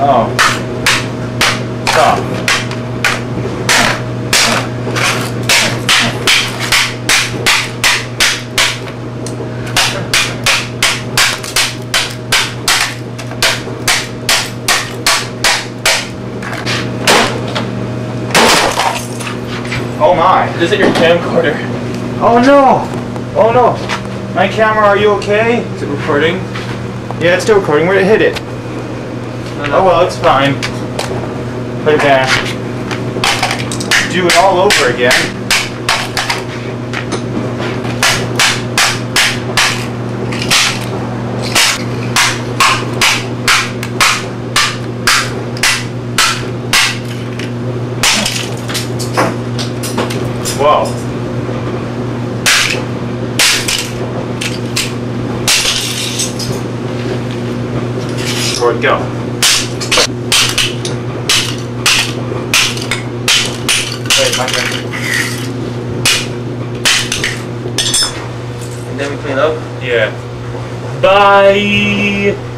Oh. Stop. Oh my. This is your camcorder. Oh no. Oh no. My camera, are you okay? Is it recording? Yeah, it's still recording. Where did it hit it? Oh well, it's fine. Put it back. Do it all over again. Whoa. Record, go. Wait, my turn. And then we clean up? Yeah. Bye!